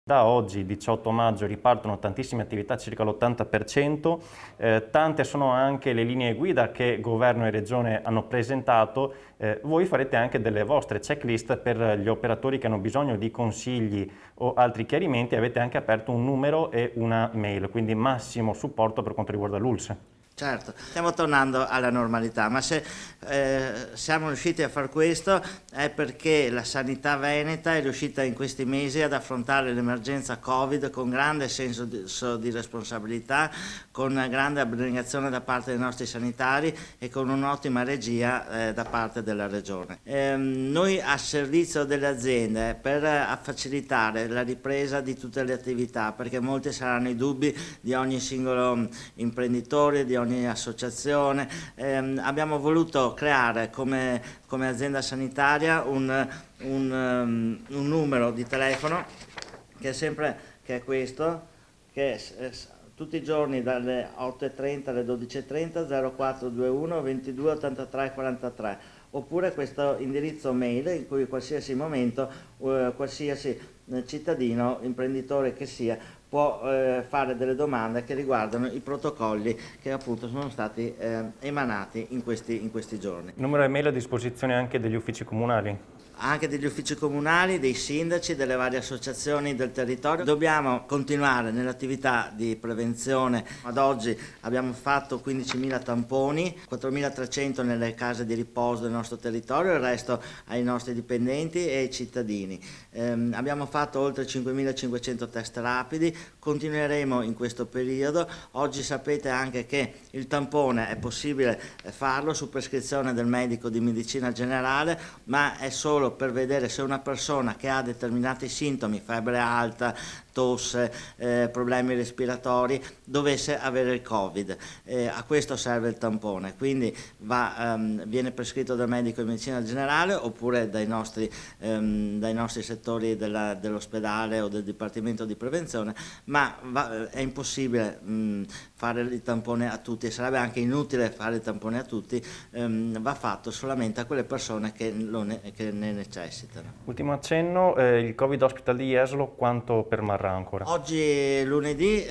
Da oggi, 18 maggio, ripartono tantissime attività, circa l'80%, tante sono anche le linee guida che governo e regione hanno presentato. Voi farete anche delle vostre checklist per gli operatori che hanno bisogno di consigli o altri chiarimenti, avete anche aperto un numero e una mail, quindi massimo supporto per quanto riguarda l'ULSS. Certo, stiamo tornando alla normalità, ma se siamo riusciti a far questo è perché la sanità veneta è riuscita in questi mesi ad affrontare l'emergenza Covid con grande senso di responsabilità, con grande abnegazione da parte dei nostri sanitari e con un'ottima regia da parte della Regione. Noi a servizio delle aziende per facilitare la ripresa di tutte le attività, perché molti saranno i dubbi di ogni singolo imprenditore, di ogni associazione, abbiamo voluto creare come azienda sanitaria un numero di telefono che è questo, che è tutti i giorni dalle 8:30 alle 12:30 0421 22 83 43, oppure questo indirizzo mail in cui qualsiasi momento qualsiasi cittadino, imprenditore che sia, può fare delle domande che riguardano i protocolli che appunto sono stati emanati in questi giorni. Il numero email a disposizione anche degli uffici comunali. Anche degli uffici comunali, dei sindaci, delle varie associazioni del territorio. Dobbiamo continuare nell'attività di prevenzione. Ad oggi abbiamo fatto 15.000 tamponi, 4.300 nelle case di riposo del nostro territorio, il resto ai nostri dipendenti e ai cittadini. Abbiamo fatto oltre 5.500 test rapidi, continueremo in questo periodo. Oggi sapete anche che il tampone è possibile farlo su prescrizione del medico di medicina generale, ma è solo per vedere se una persona che ha determinati sintomi, febbre alta, tosse, problemi respiratori, dovesse avere il Covid. A questo serve il tampone, quindi viene prescritto dal medico di medicina generale oppure dai nostri settori dell'ospedale o del dipartimento di prevenzione, ma è impossibile fare il tampone a tutti e sarebbe anche inutile fare il tampone a tutti, va fatto solamente a quelle persone che ne necessitano. Ultimo accenno, il Covid Hospital di Jesolo quanto permarrà ancora? Oggi lunedì,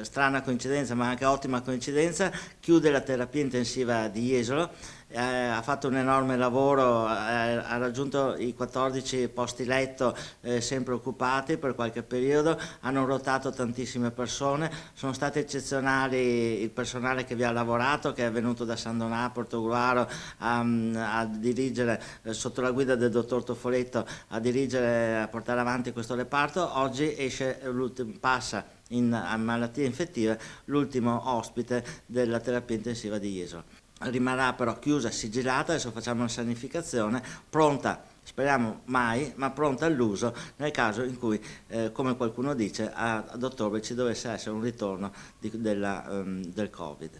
strana coincidenza ma anche ottima coincidenza, chiude la terapia intensiva di Jesolo, ha fatto un enorme lavoro, ha raggiunto i 14 posti letto sempre occupati per qualche periodo, hanno ruotato tantissime persone, sono stati eccezionali il personale che vi ha lavorato, che è venuto da San Donà a Portogruaro a dirigere, sotto la guida del dottor Tofoletto, a portare avanti questo reparto. Oggi passa a malattie infettive l'ultimo ospite della terapia intensiva di Jesolo. Rimarrà però chiusa, sigillata, adesso facciamo una sanificazione, pronta, speriamo mai, ma pronta all'uso nel caso in cui, come qualcuno dice, ad ottobre ci dovesse essere un ritorno del Covid.